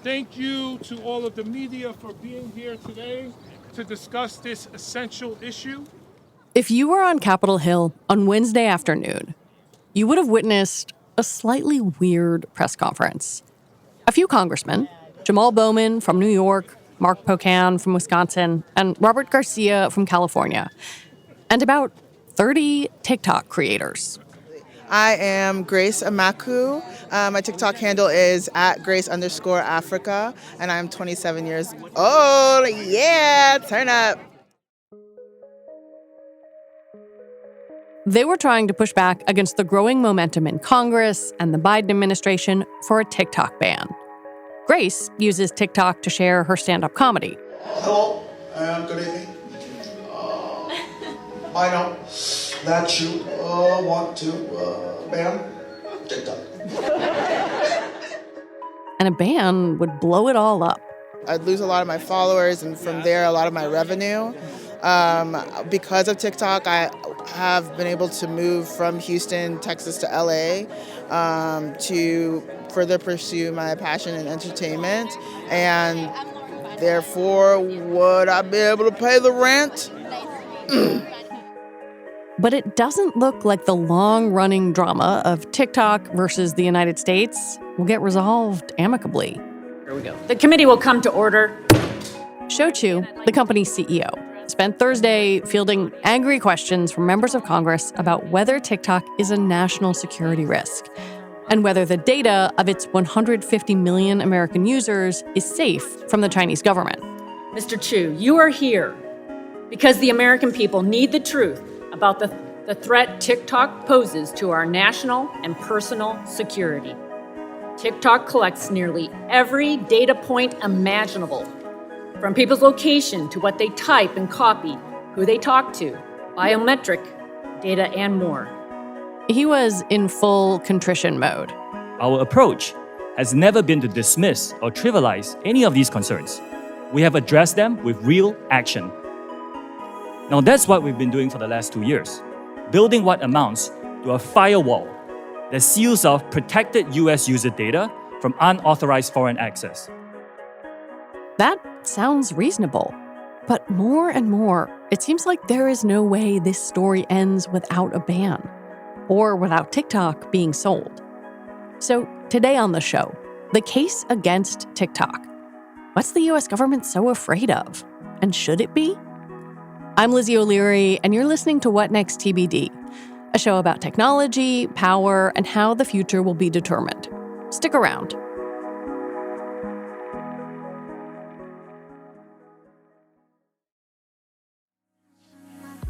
Thank you to all of the media for being here today to discuss this essential issue. If you were on Capitol Hill on Wednesday afternoon, you would have witnessed a slightly weird press conference. A few congressmen, Jamal Bowman from New York, Mark Pocan from Wisconsin, and Robert Garcia from California, and about 30 TikTok creators. I am Grace Amaku. My TikTok handle is @Grace_Africa, and I'm 27 years old. Yeah, turn up. They were trying to push back against the growing momentum in Congress and the Biden administration for a TikTok ban. Grace uses TikTok to share her stand-up comedy. Hello, and good evening. I know that you want to ban TikTok. And a ban would blow it all up. I'd lose a lot of my followers, and from there, a lot of my revenue. Because of TikTok, I have been able to move from Houston, Texas to LA to further pursue my passion in entertainment. And therefore, would I be able to pay the rent? But it doesn't look like the long-running drama of TikTok versus the United States will get resolved amicably. Here we go. The committee will come to order. Shou Chew, the company's CEO, spent Thursday fielding angry questions from members of Congress about whether TikTok is a national security risk and whether the data of its 150 million American users is safe from the Chinese government. Mr. Chew, you are here because the American people need the truth about the threat TikTok poses to our national and personal security. TikTok collects nearly every data point imaginable, from people's location to what they type and copy, who they talk to, biometric data, and more. He was in full contrition mode. Our approach has never been to dismiss or trivialize any of these concerns. We have addressed them with real action. Now that's what we've been doing for the last 2 years, building what amounts to a firewall that seals off protected US user data from unauthorized foreign access. That sounds reasonable. But more and more, it seems like there is no way this story ends without a ban or without TikTok being sold. So today on the show, the case against TikTok. What's the US government so afraid of? And should it be? I'm Lizzie O'Leary, and you're listening to What Next TBD, a show about technology, power, and how the future will be determined. Stick around.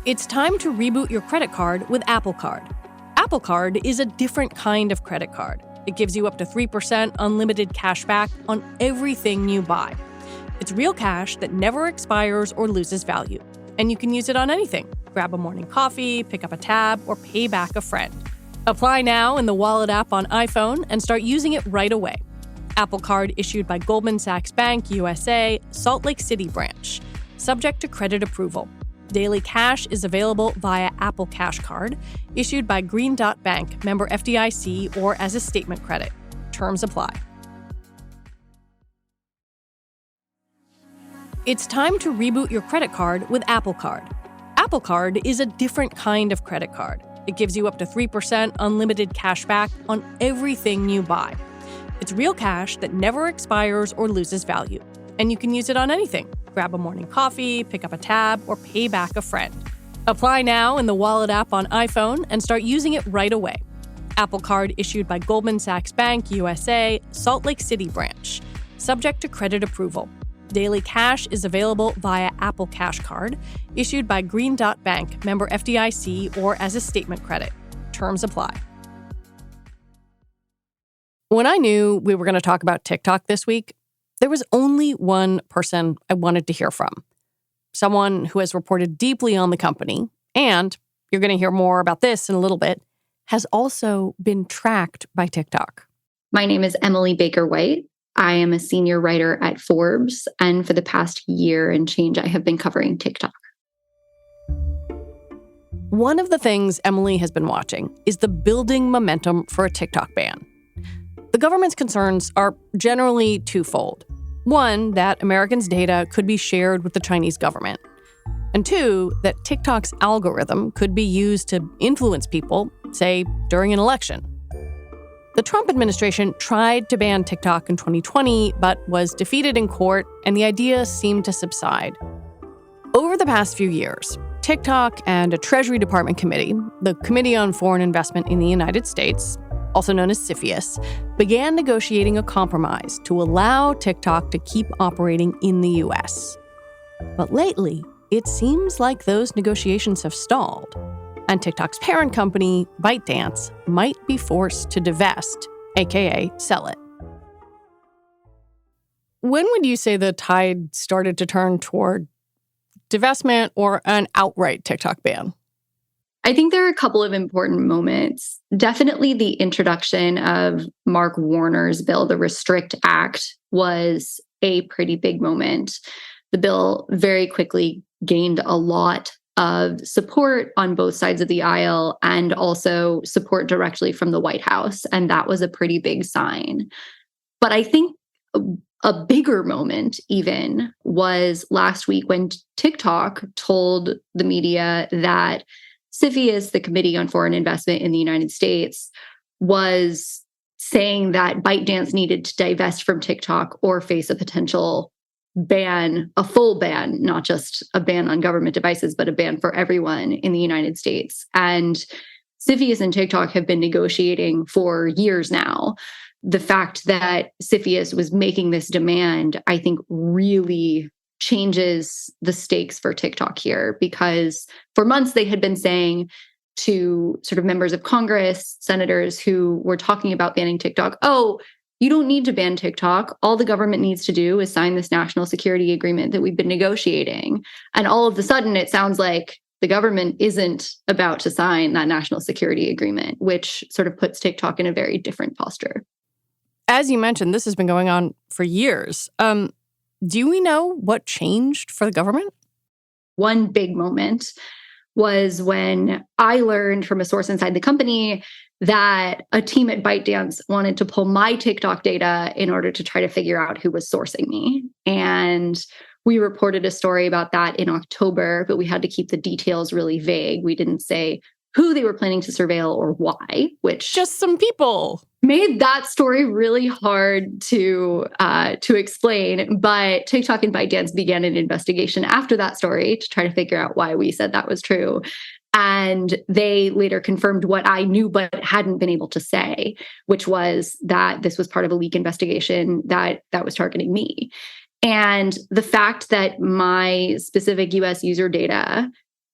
It's time to reboot your credit card with Apple Card. Apple Card is a different kind of credit card. It gives you up to 3% unlimited cash back on everything you buy. It's real cash that never expires or loses value. And you can use it on anything. Grab a morning coffee, pick up a tab, or pay back a friend. Apply now in the Wallet app on iPhone and start using it right away. Apple Card issued by Goldman Sachs Bank, USA, Salt Lake City branch. Subject to credit approval. Daily cash is available via Apple Cash Card, issued by Green Dot Bank, member FDIC, or as a statement credit. Terms apply. It's time to reboot your credit card with Apple Card. Apple Card is a different kind of credit card. It gives you up to 3% unlimited cash back on everything you buy. It's real cash that never expires or loses value. And you can use it on anything. Grab a morning coffee, pick up a tab, or pay back a friend. Apply now in the Wallet app on iPhone and start using it right away. Apple Card issued by Goldman Sachs Bank, USA, Salt Lake City branch. Subject to credit approval. Daily cash is available via Apple Cash Card, issued by Green Dot Bank, member FDIC, or as a statement credit. Terms apply. When I knew we were going to talk about TikTok this week, there was only one person I wanted to hear from. Someone who has reported deeply on the company, and you're going to hear more about this in a little bit, has also been tracked by TikTok. My name is Emily Baker-White. I am a senior writer at Forbes, and for the past year and change, I have been covering TikTok. One of the things Emily has been watching is the building momentum for a TikTok ban. The government's concerns are generally twofold. One, that Americans' data could be shared with the Chinese government. And two, that TikTok's algorithm could be used to influence people, say, during an election. The Trump administration tried to ban TikTok in 2020, but was defeated in court, and the idea seemed to subside. Over the past few years, TikTok and a Treasury Department committee, the Committee on Foreign Investment in the United States, also known as CFIUS, began negotiating a compromise to allow TikTok to keep operating in the U.S. But lately, it seems like those negotiations have stalled, and TikTok's parent company, ByteDance, might be forced to divest, aka sell it. When would you say the tide started to turn toward divestment or an outright TikTok ban? I think there are a couple of important moments. Definitely the introduction of Mark Warner's bill, the Restrict Act, was a pretty big moment. The bill very quickly gained a lot of support on both sides of the aisle and also support directly from the White House. And that was a pretty big sign. But I think a bigger moment even was last week when TikTok told the media that CFIUS, the Committee on Foreign Investment in the United States, was saying that ByteDance needed to divest from TikTok or face a potential ban, a full ban, not just a ban on government devices, but a ban for everyone in the United States. And CFIUS and TikTok have been negotiating for years now. The fact that CFIUS was making this demand, I think, really changes the stakes for TikTok here, because for months they had been saying to sort of members of Congress, senators who were talking about banning TikTok, oh, you don't need to ban TikTok. All the government needs to do is sign this national security agreement that we've been negotiating. And all of a sudden, it sounds like the government isn't about to sign that national security agreement, which sort of puts TikTok in a very different posture. As you mentioned, this has been going on for years. Do we know what changed for the government? One big moment was when I learned from a source inside the company that a team at ByteDance wanted to pull my TikTok data in order to try to figure out who was sourcing me. And we reported a story about that in October, but we had to keep the details really vague. We didn't say who they were planning to surveil or why, which Just some people. made that story really hard to explain. But TikTok and ByteDance began an investigation after that story to try to figure out why we said that was true. And they later confirmed what I knew but hadn't been able to say, which was that this was part of a leak investigation that was targeting me. And the fact that my specific US user data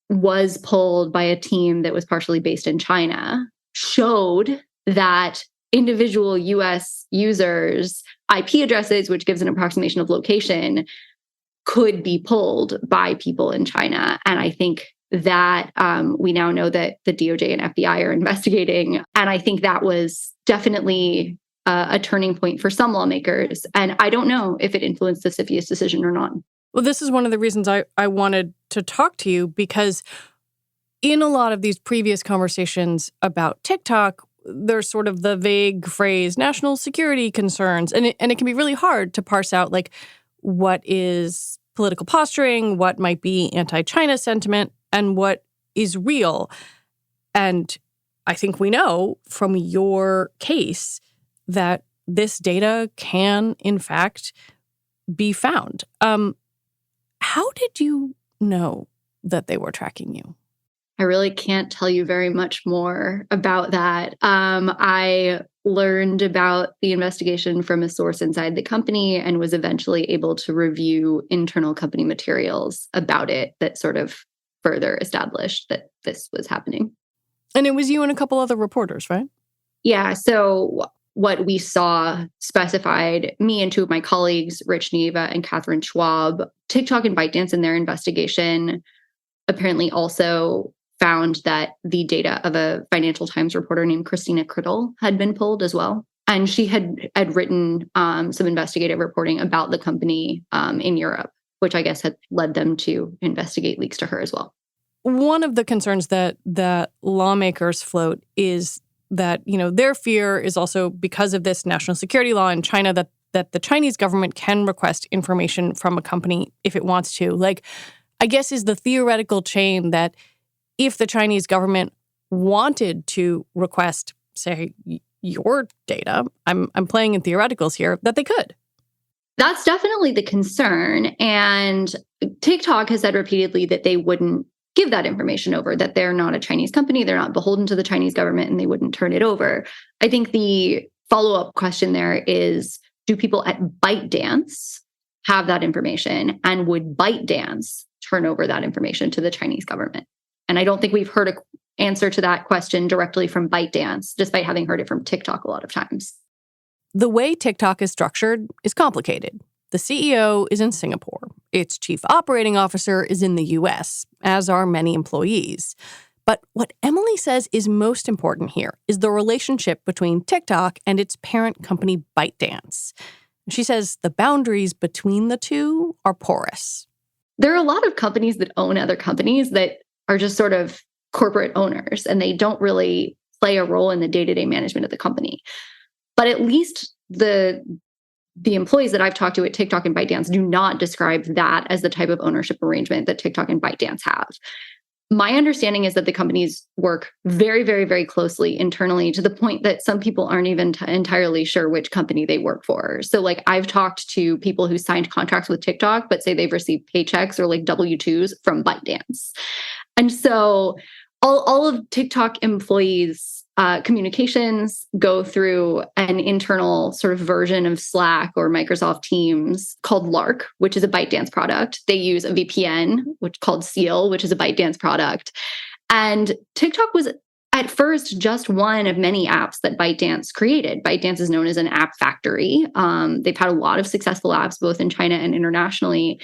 was pulled by a team that was partially based in China showed that individual US users' IP addresses, which gives an approximation of location, could be pulled by people in China. And I think that we now know that the DOJ and FBI are investigating. And I think that was definitely a turning point for some lawmakers. And I don't know if it influenced the CFIUS decision or not. Well, this is one of the reasons I wanted to talk to you, because in a lot of these previous conversations about TikTok, there's sort of the vague phrase, national security concerns. And it can be really hard to parse out, like, what is political posturing, what might be anti-China sentiment, and what is real. And I think we know from your case that this data can, in fact, be found. How did you know that they were tracking you? I really can't tell you very much more about that. I learned about the investigation from a source inside the company and was eventually able to review internal company materials about it that sort of further established that this was happening. And it was you and a couple other reporters, right? Yeah. So what we saw specified me and two of my colleagues, Rich Neva and Catherine Schwab. TikTok and ByteDance in their investigation apparently also found that the data of a Financial Times reporter named Christina Criddle had been pulled as well. And she had written some investigative reporting about the company in Europe, which I guess had led them to investigate leaks to her as well. One of the concerns that lawmakers float is their fear is also because of this national security law in China that the Chinese government can request information from a company if it wants to. Like, I guess is the theoretical chain that if the Chinese government wanted to request, say, your data, I'm playing in theoreticals here, that they could. That's definitely the concern. And TikTok has said repeatedly that they wouldn't give that information over, that they're not a Chinese company, they're not beholden to the Chinese government, and they wouldn't turn it over. I think the follow-up question there is, do people at ByteDance have that information? And would ByteDance turn over that information to the Chinese government? And I don't think we've heard an answer to that question directly from ByteDance, despite having heard it from TikTok a lot of times. The way TikTok is structured is complicated. The CEO is in Singapore. Its chief operating officer is in the US, as are many employees. But what Emily says is most important here is the relationship between TikTok and its parent company, ByteDance. She says the boundaries between the two are porous. There are a lot of companies that own other companies that are just sort of corporate owners, and they don't really play a role in the day-to-day management of the company. But at least the employees that I've talked to at TikTok and ByteDance do not describe that as the type of ownership arrangement that TikTok and ByteDance have. My understanding is that the companies work very, very, very closely internally, to the point that some people aren't even entirely sure which company they work for. So like, I've talked to people who signed contracts with TikTok, but say they've received paychecks or like W-2s from ByteDance. And so all of TikTok employees' communications go through an internal sort of version of Slack or Microsoft Teams called Lark, which is a ByteDance product. They use a VPN, which called Seal, which is a ByteDance product. And TikTok was at first just one of many apps that ByteDance created. ByteDance is known as an app factory. They've had a lot of successful apps, both in China and internationally.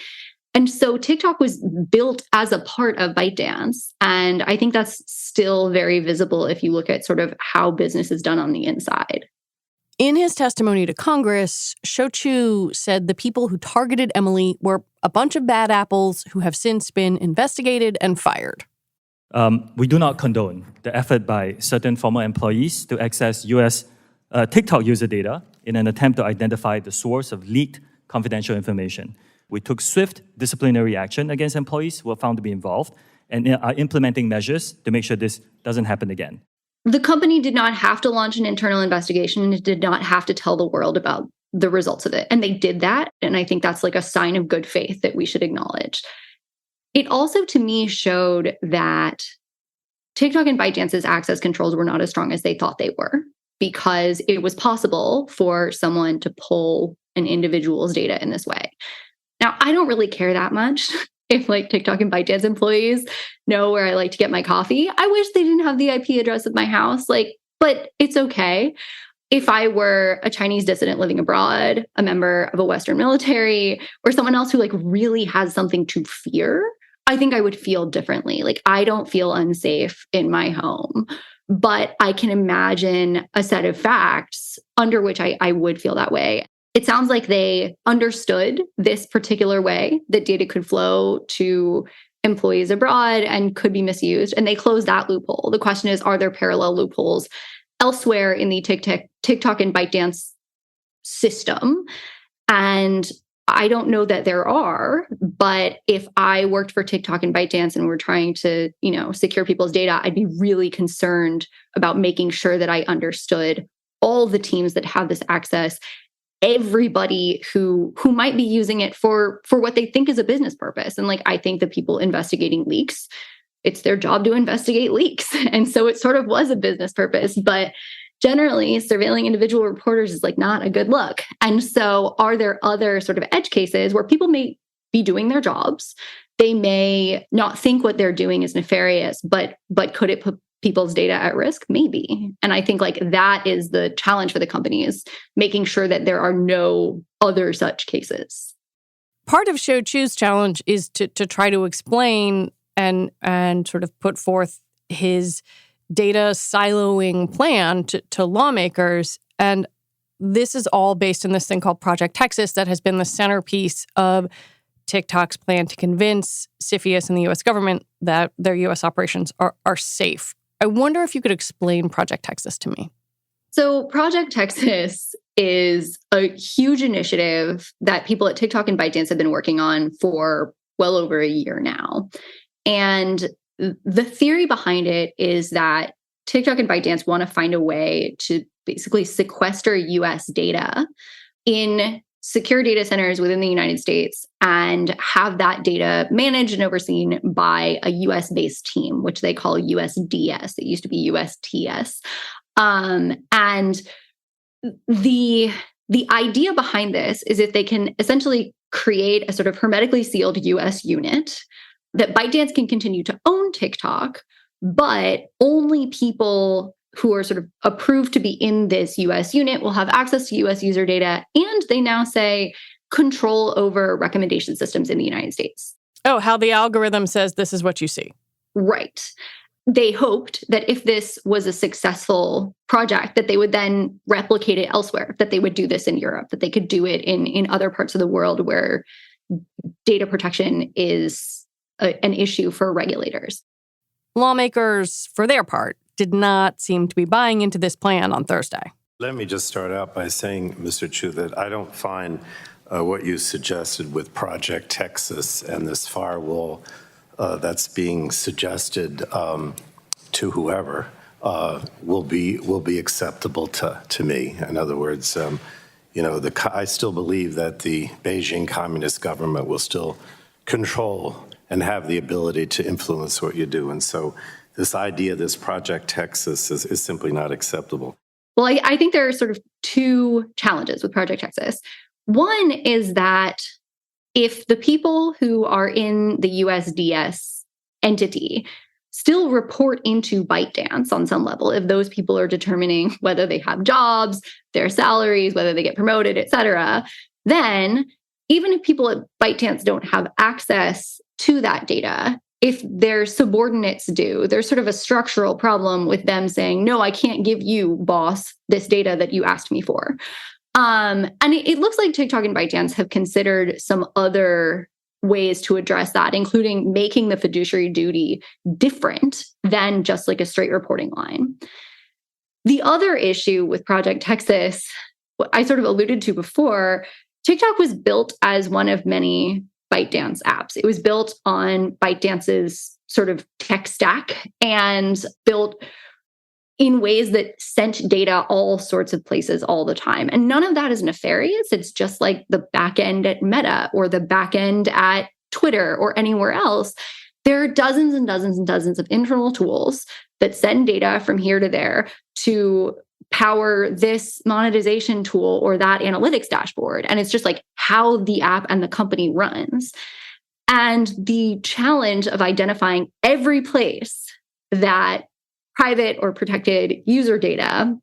And so TikTok was built as a part of ByteDance. And I think that's still very visible if you look at sort of how business is done on the inside. In his testimony to Congress, Shou said the people who targeted Emily were a bunch of bad apples who have since been investigated and fired. We do not condone the effort by certain former employees to access U.S. TikTok user data in an attempt to identify the source of leaked confidential information. We took swift disciplinary action against employees who were found to be involved and are implementing measures to make sure this doesn't happen again. The company did not have to launch an internal investigation, and it did not have to tell the world about the results of it. And they did that. And I think that's like a sign of good faith that we should acknowledge. It also, to me, showed that TikTok and ByteDance's access controls were not as strong as they thought they were, because it was possible for someone to pull an individual's data in this way. Now, I don't really care that much if like TikTok and ByteDance employees know where I like to get my coffee. I wish they didn't have the IP address of my house, but it's okay. If I were a Chinese dissident living abroad, a member of a Western military, or someone else who like really has something to fear, I think I would feel differently. Like, I don't feel unsafe in my home, but I can imagine a set of facts under which I would feel that way. It sounds like they understood this particular way that data could flow to employees abroad and could be misused, and they closed that loophole. The question is, are there parallel loopholes elsewhere in the TikTok and ByteDance system? And I don't know that there are, but if I worked for TikTok and ByteDance and were trying to, secure people's data, I'd be really concerned about making sure that I understood all the teams that have this access, everybody who might be using it for what they think is a business purpose. And I think the people investigating leaks, it's their job to investigate leaks. And so it sort of was a business purpose, but generally surveilling individual reporters is not a good look. And so are there other sort of edge cases where people may be doing their jobs? They may not think what they're doing is nefarious, but could it put people's data at risk? Maybe. And I think that is the challenge for the company, is making sure that there are no other such cases. Part of Shou-Chu's challenge is to try to explain and sort of put forth his data siloing plan to lawmakers. And this is all based in this thing called Project Texas that has been the centerpiece of TikTok's plan to convince CFIUS and the U.S. government that their U.S. operations are safe. I wonder if you could explain Project Texas to me. So Project Texas is a huge initiative that people at TikTok and ByteDance have been working on for well over a year now. And the theory behind it is that TikTok and ByteDance want to find a way to basically sequester US data in secure data centers within the United States and have that data managed and overseen by a US-based team, which they call USDS. It used to be USTS. And the idea behind this is if they can essentially create a sort of hermetically sealed US unit, that ByteDance can continue to own TikTok, but only people who are sort of approved to be in this US unit will have access to US user data. And they now say control over recommendation systems in the United States. Oh, how the algorithm says this is what you see. Right. They hoped that if this was a successful project, that they would then replicate it elsewhere, that they would do this in Europe, that they could do it in other parts of the world where data protection is an issue for regulators. Lawmakers, for their part, did not seem to be buying into this plan on Thursday. Let me just start out by saying, Mr. Chu, that I don't find what you suggested with Project Texas and this firewall that's being suggested to whoever will be acceptable to me. In other words, I still believe that the Beijing Communist government will still control and have the ability to influence what you do. And so this idea, this Project Texas, is simply not acceptable. Well, I think there are sort of two challenges with Project Texas. One is that if the people who are in the USDS entity still report into ByteDance on some level, if those people are determining whether they have jobs, their salaries, whether they get promoted, et cetera, then even if people at ByteDance don't have access to that data, if their subordinates do, there's sort of a structural problem with them saying, no, I can't give you, boss, this data that you asked me for. And it looks like TikTok and ByteDance have considered some other ways to address that, including making the fiduciary duty different than just like a straight reporting line. The other issue with Project Texas, I sort of alluded to before, TikTok was built as one of many ByteDance apps. It was built on ByteDance's sort of tech stack and built in ways that sent data all sorts of places all the time. And none of that is nefarious. It's just like the back end at Meta or the back end at Twitter or anywhere else. There are dozens and dozens and dozens of internal tools that send data from here to there to power this monetization tool or that analytics dashboard. And it's just like how the app and the company runs. And the challenge of identifying every place that private or protected user data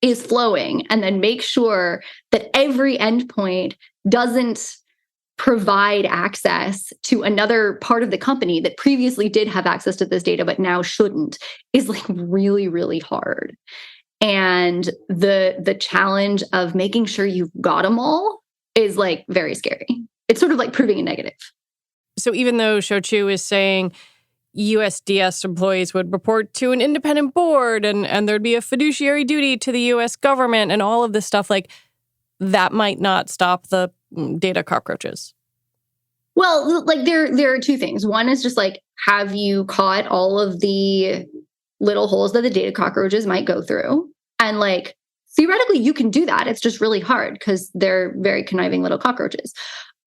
is flowing and then make sure that every endpoint doesn't provide access to another part of the company that previously did have access to this data but now shouldn't is like really, really hard. And the challenge of making sure you've got them all is like very scary. It's sort of like proving a negative. So even though Shochu is saying USDS employees would report to an independent board and there'd be a fiduciary duty to the US government and all of this stuff, like that might not stop the data cockroaches. Well, like there are two things. One is just like, have you caught all of the little holes that the data cockroaches might go through? And like, theoretically, you can do that. It's just really hard because they're very conniving little cockroaches.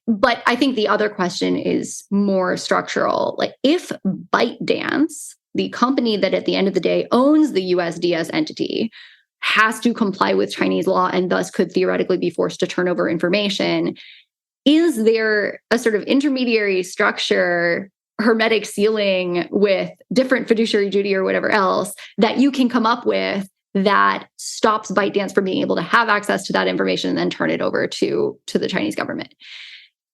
But I think the other question is more structural. Like if ByteDance, the company that at the end of the day owns the USDS entity, has to comply with Chinese law and thus could theoretically be forced to turn over information, is there a sort of intermediary structure, hermetic sealing with different fiduciary duty or whatever else that you can come up with that stops ByteDance from being able to have access to that information and then turn it over to the Chinese government?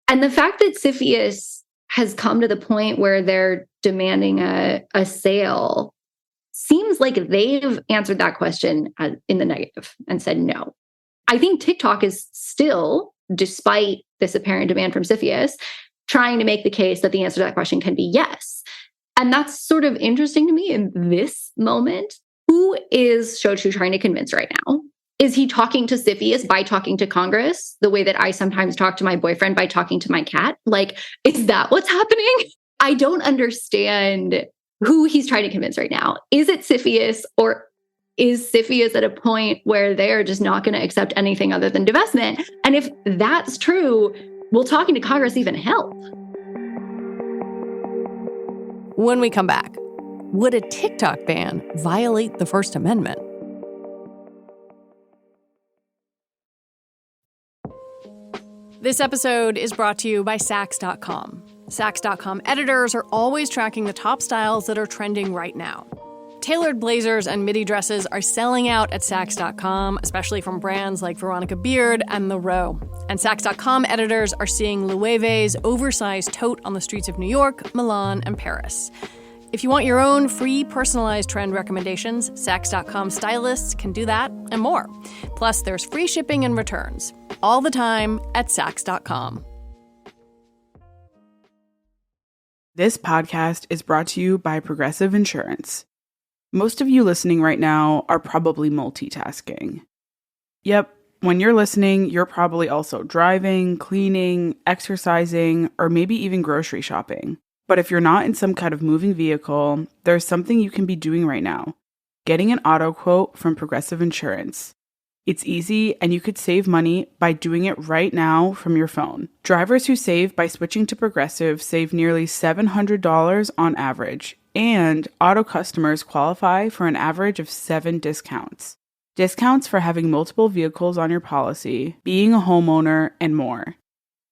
And the fact that CFIUS has come to the point where they're demanding a sale seems like they've answered that question in the negative and said no. I think TikTok is still, despite this apparent demand from CFIUS, trying to make the case that the answer to that question can be yes. And that's sort of interesting to me in this moment. Who is Shochu trying to convince right now? Is he talking to CFIUS by talking to Congress the way that I sometimes talk to my boyfriend by talking to my cat? Like, is that what's happening? I don't understand who he's trying to convince right now. Is it CFIUS, or is CFIUS at a point where they're just not going to accept anything other than divestment? And if that's true, will talking to Congress even help? When we come back, would a TikTok ban violate the First Amendment? This episode is brought to you by Saks.com. Saks.com editors are always tracking the top styles that are trending right now. Tailored blazers and midi dresses are selling out at Saks.com, especially from brands like Veronica Beard and The Row. And Saks.com editors are seeing Loewe's oversized tote on the streets of New York, Milan, and Paris. If you want your own free personalized trend recommendations, Saks.com stylists can do that and more. Plus, there's free shipping and returns all the time at Saks.com. This podcast is brought to you by Progressive Insurance. Most of you listening right now are probably multitasking. Yep, when you're listening, you're probably also driving, cleaning, exercising, or maybe even grocery shopping. But if you're not in some kind of moving vehicle, there's something you can be doing right now. Getting an auto quote from Progressive Insurance. It's easy, and you could save money by doing it right now from your phone. Drivers who save by switching to Progressive save nearly $700 on average, and auto customers qualify for an average of 7 discounts. Discounts for having multiple vehicles on your policy, being a homeowner, and more.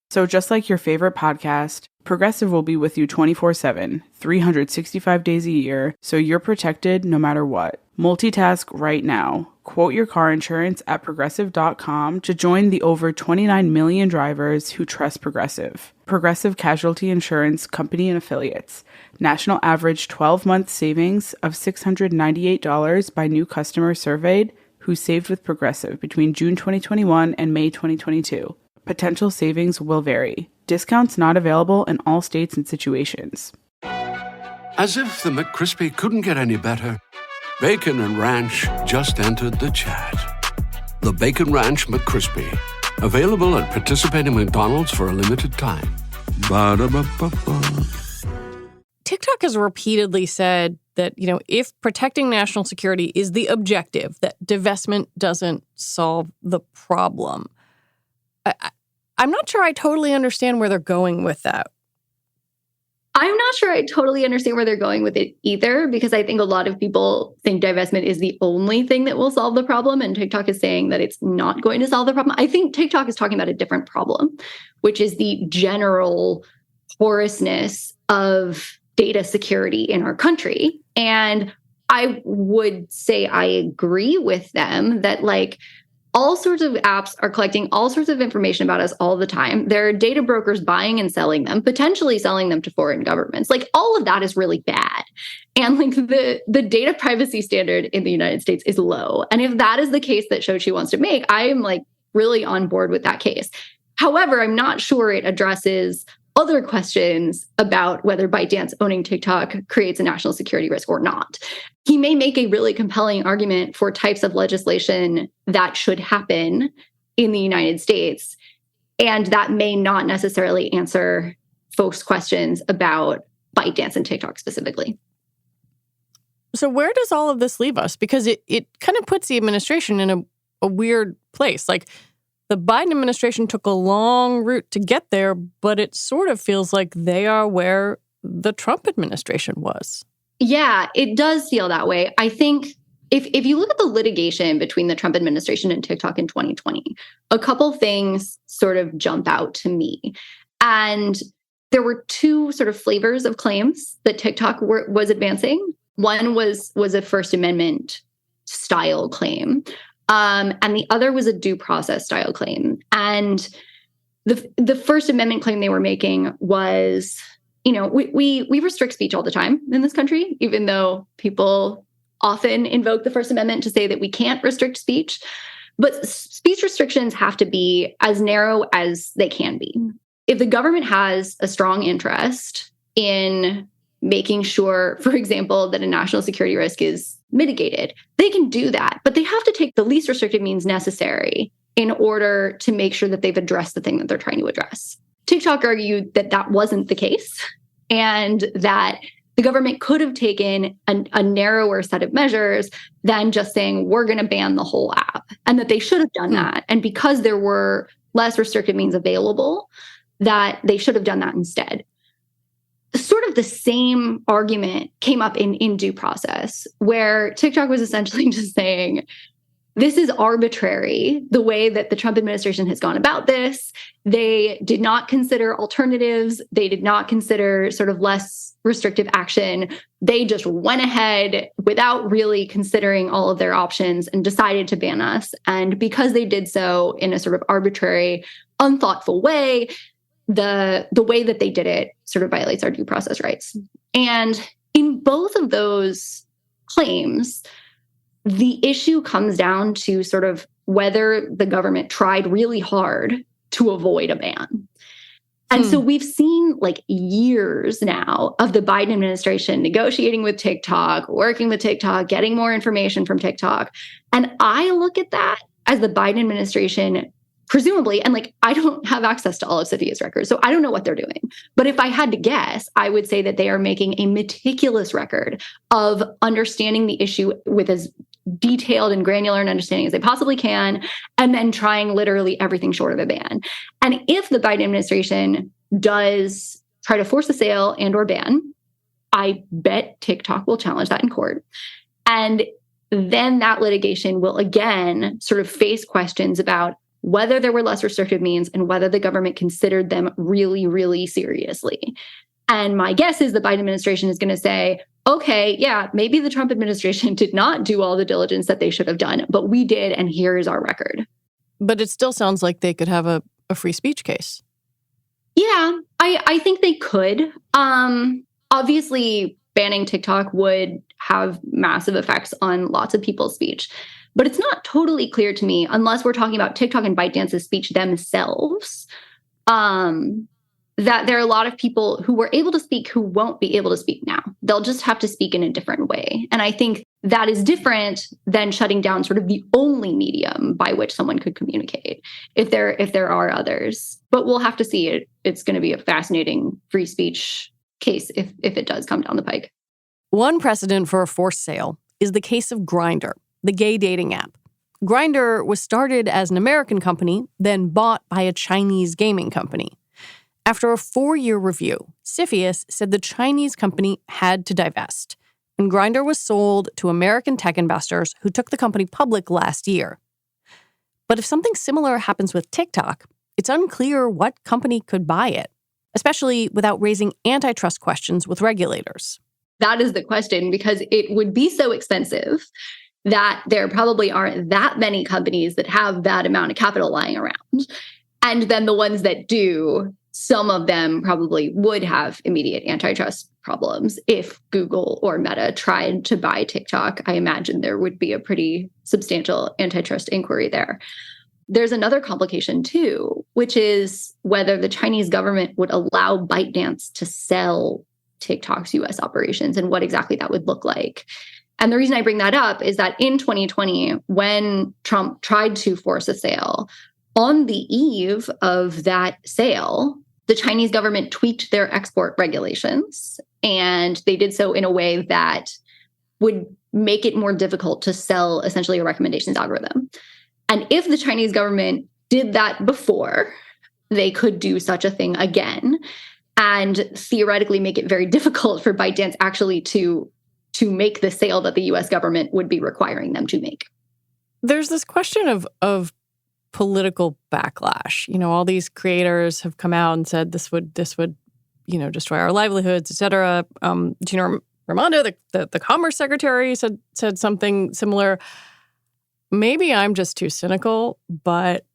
So just like your favorite podcast, Progressive will be with you 24/7, 365 days a year, so you're protected no matter what. Multitask right now. Quote your car insurance at Progressive.com to join the over 29 million drivers who trust Progressive. Progressive Casualty Insurance Company and Affiliates. National average 12-month savings of $698 by new customers surveyed who saved with Progressive between June 2021 and May 2022. Potential savings will vary. Discounts not available in all states and situations. As if the McCrispy couldn't get any better, Bacon and Ranch just entered the chat. The Bacon Ranch McCrispy, available at participating McDonald's for a limited time. Ba-da-ba-ba-ba. TikTok has repeatedly said that, if protecting national security is the objective, that divestment doesn't solve the problem. I'm not sure I totally understand where they're going with that. I'm not sure I totally understand where they're going with it either, because I think a lot of people think divestment is the only thing that will solve the problem, and TikTok is saying that it's not going to solve the problem. I think TikTok is talking about a different problem, which is the general porousness of data security in our country. And I would say I agree with them that, all sorts of apps are collecting all sorts of information about us all the time. There are data brokers buying and selling them, potentially selling them to foreign governments. All of that is really bad. And the data privacy standard in the United States is low. And if that is the case that Shochi wants to make, I am really on board with that case. However, I'm not sure it addresses other questions about whether ByteDance owning TikTok creates a national security risk or not. He may make a really compelling argument for types of legislation that should happen in the United States, and that may not necessarily answer folks' questions about ByteDance and TikTok specifically. So where does all of this leave us? Because it kind of puts the administration in a weird place. The Biden administration took a long route to get there, but it sort of feels like they are where the Trump administration was. Yeah, it does feel that way. I think if you look at the litigation between the Trump administration and TikTok in 2020, a couple things sort of jump out to me. And there were two sort of flavors of claims that TikTok was advancing. One was a First Amendment style claim. And the other was a due process style claim. And the First Amendment claim they were making was, we restrict speech all the time in this country, even though people often invoke the First Amendment to say that we can't restrict speech. But speech restrictions have to be as narrow as they can be. If the government has a strong interest in making sure, for example, that a national security risk is mitigated. They can do that, but they have to take the least restrictive means necessary in order to make sure that they've addressed the thing that they're trying to address. TikTok argued that that wasn't the case and that the government could have taken a narrower set of measures than just saying, we're going to ban the whole app, and that they should have done that. And because there were less restrictive means available, that they should have done that instead. Sort of the same argument came up in due process, where TikTok was essentially just saying, this is arbitrary, the way that the Trump administration has gone about this. They did not consider alternatives. They did not consider sort of less restrictive action. They just went ahead without really considering all of their options and decided to ban us. And because they did so in a sort of arbitrary, unthoughtful way, the way that they did it sort of violates our due process rights. And in both of those claims, the issue comes down to sort of whether the government tried really hard to avoid a ban. And so we've seen like years now of the Biden administration negotiating with TikTok, working with TikTok, getting more information from TikTok. And I look at that as the Biden administration, presumably, and like, I don't have access to all of Sophia's records, so I don't know what they're doing. But if I had to guess, I would say that they are making a meticulous record of understanding the issue with as detailed and granular an understanding as they possibly can, and then trying literally everything short of a ban. And if the Biden administration does try to force a sale and or ban, I bet TikTok will challenge that in court. And then that litigation will again sort of face questions about whether there were less restrictive means and whether the government considered them really, really seriously. And my guess is the Biden administration is going to say, okay, yeah, maybe the Trump administration did not do all the diligence that they should have done, but we did, and here is our record. But it still sounds like they could have a free speech case. Yeah, I think they could. Obviously, banning TikTok would have massive effects on lots of people's speech. But it's not totally clear to me, unless we're talking about TikTok and ByteDance's speech themselves, that there are a lot of people who were able to speak who won't be able to speak now. They'll just have to speak in a different way. And I think that is different than shutting down sort of the only medium by which someone could communicate, if there are others. But we'll have to see. It's going to be a fascinating free speech case if it does come down the pike. One precedent for a forced sale is the case of Grindr, the gay dating app. Grindr was started as an American company, then bought by a Chinese gaming company. After a 4-year review, CFIUS said the Chinese company had to divest, and Grindr was sold to American tech investors who took the company public last year. But if something similar happens with TikTok, it's unclear what company could buy it, especially without raising antitrust questions with regulators. That is the question, because it would be so expensive that there probably aren't that many companies that have that amount of capital lying around. And then the ones that do, some of them probably would have immediate antitrust problems. If Google or Meta tried to buy TikTok, I imagine there would be a pretty substantial antitrust inquiry there. There's another complication too, which is whether the Chinese government would allow ByteDance to sell TikTok's US operations and what exactly that would look like. And the reason I bring that up is that in 2020, when Trump tried to force a sale, on the eve of that sale, the Chinese government tweaked their export regulations, and they did so in a way that would make it more difficult to sell essentially a recommendations algorithm. And if the Chinese government did that before, they could do such a thing again and theoretically make it very difficult for ByteDance actually to make the sale that the US government would be requiring them to make. There's this question of political backlash. You know, all these creators have come out and said this would destroy our livelihoods, et cetera. Gina Raimondo, the Commerce Secretary, said something similar. Maybe I'm just too cynical, but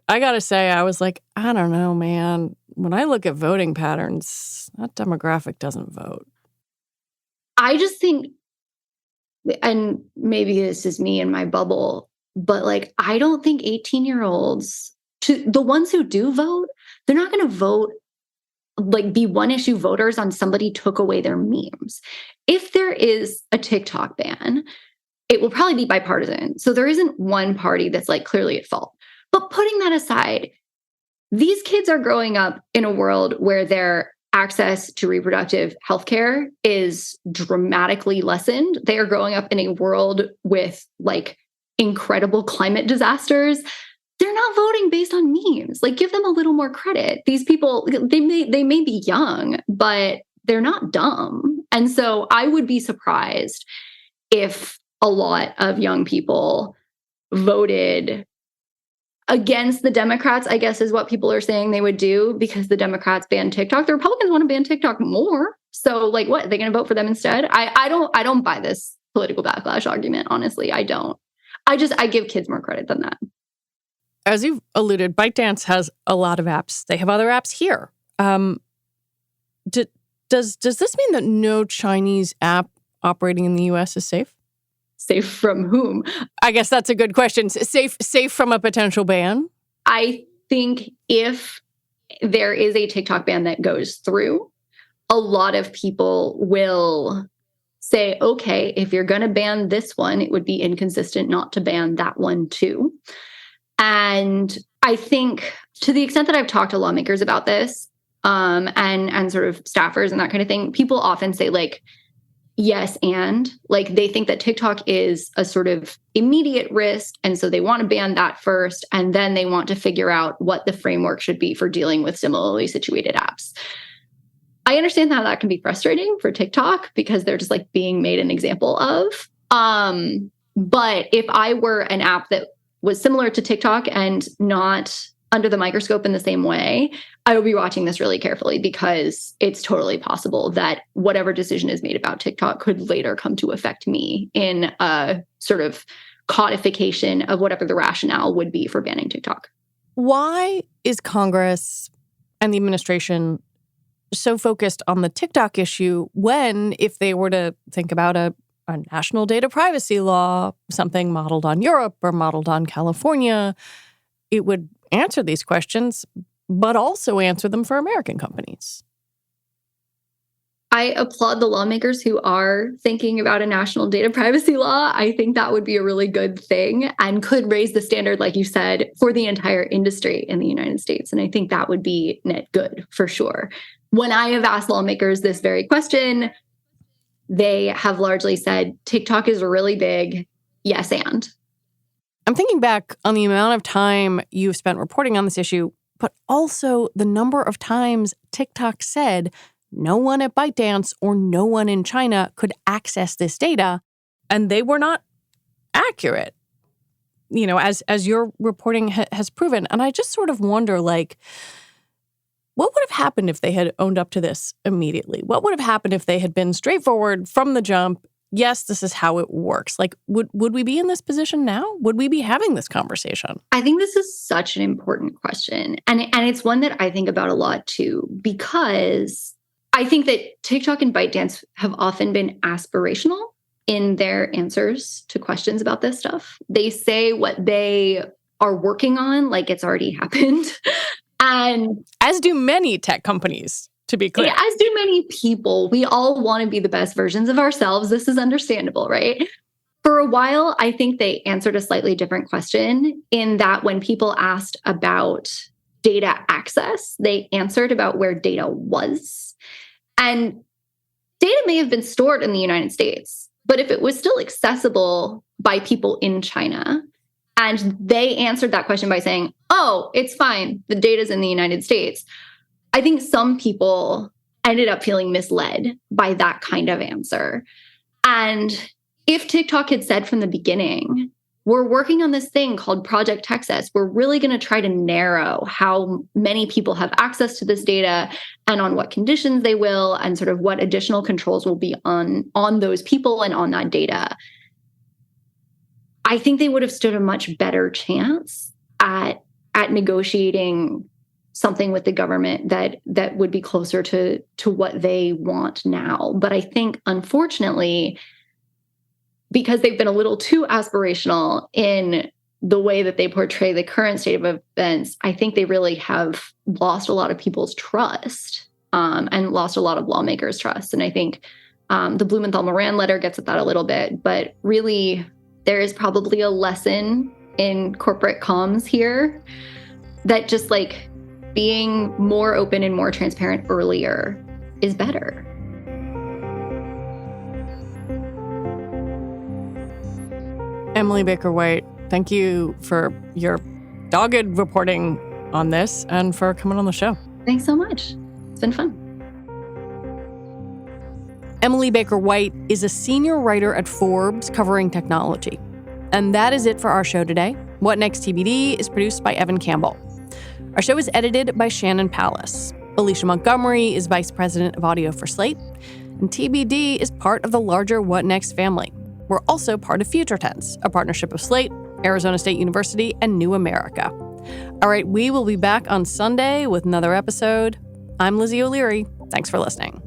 I got to say, I was like, I don't know, man. When I look at voting patterns, that demographic doesn't vote. I just think, and maybe this is me in my bubble, but like, I don't think 18-year-olds, the ones who do vote, they're not going to vote like be one issue voters on somebody took away their memes. If there is a TikTok ban, it will probably be bipartisan. So there isn't one party that's like clearly at fault. But putting that aside, these kids are growing up in a world where their access to reproductive health care is dramatically lessened. They are growing up in a world with like incredible climate disasters. They're not voting based on memes. Like, give them a little more credit. These people, they may be young, but they're not dumb. And so I would be surprised if a lot of young people voted against the Democrats, I guess is what people are saying they would do, because the Democrats banned TikTok. The Republicans want to ban TikTok more. So like, what? Are they going to vote for them instead? I don't buy this political backlash argument. Honestly, I don't. I give kids more credit than that. As you've alluded, ByteDance has a lot of apps. They have other apps here. Does this mean that no Chinese app operating in the U.S. is safe? Safe from whom? I guess that's a good question. Safe from a potential ban? I think if there is a TikTok ban that goes through, a lot of people will say, okay, if you're going to ban this one, it would be inconsistent not to ban that one too. And I think to the extent that I've talked to lawmakers about this, and sort of staffers and that kind of thing, people often say like, yes, and like they think that TikTok is a sort of immediate risk. And so they want to ban that first. And then they want to figure out what the framework should be for dealing with similarly situated apps. I understand how that can be frustrating for TikTok because they're just like being made an example of. But if I were an app that was similar to TikTok and not under the microscope in the same way, I will be watching this really carefully because it's totally possible that whatever decision is made about TikTok could later come to affect me in a sort of codification of whatever the rationale would be for banning TikTok. Why is Congress and the administration so focused on the TikTok issue when, if they were to think about a national data privacy law, something modeled on Europe or modeled on California, it would answer these questions, but also answer them for American companies? I applaud the lawmakers who are thinking about a national data privacy law. I think that would be a really good thing and could raise the standard, like you said, for the entire industry in the United States. And I think that would be net good for sure. When I have asked lawmakers this very question, they have largely said, TikTok is really big. Yes, and. I'm thinking back on the amount of time you've spent reporting on this issue, but also the number of times TikTok said no one at ByteDance or no one in China could access this data, and they were not accurate, you know, as your reporting has proven. And I just sort of wonder, like, what would have happened if they had owned up to this immediately? What would have happened if they had been straightforward from the jump? Yes, this is how it works. Like, would we be in this position now? Would we be having this conversation? I think this is such an important question. And it's one that I think about a lot, too, because I think that TikTok and ByteDance have often been aspirational in their answers to questions about this stuff. They say what they are working on like it's already happened. And as do many tech companies. To be clear. As do many people. We all want to be the best versions of ourselves. This is understandable, right? For a while, I think they answered a slightly different question in that when people asked about data access, they answered about where data was. And data may have been stored in the United States, but if it was still accessible by people in China, and they answered that question by saying, oh, it's fine, the data's in the United States, I think some people ended up feeling misled by that kind of answer. And if TikTok had said from the beginning, we're working on this thing called Project Texas, we're really going to try to narrow how many people have access to this data and on what conditions they will, and sort of what additional controls will be on those people and on that data, I think they would have stood a much better chance at negotiating something with the government that would be closer to what they want now. But I think, unfortunately, because they've been a little too aspirational in the way that they portray the current state of events, I think they really have lost a lot of people's trust and lost a lot of lawmakers' trust. And I think the Blumenthal-Moran letter gets at that a little bit, but really there is probably a lesson in corporate comms here that just like being more open and more transparent earlier is better. Emily Baker White, thank you for your dogged reporting on this and for coming on the show. Thanks so much. It's been fun. Emily Baker White is a senior writer at Forbes covering technology. And that is it for our show today. What Next TBD is produced by Evan Campbell. Our show is edited by Shannon Pallas. Alicia Montgomery is vice president of audio for Slate. And TBD is part of the larger What Next family. We're also part of Future Tense, a partnership of Slate, Arizona State University, and New America. All right, we will be back on Sunday with another episode. I'm Lizzie O'Leary. Thanks for listening.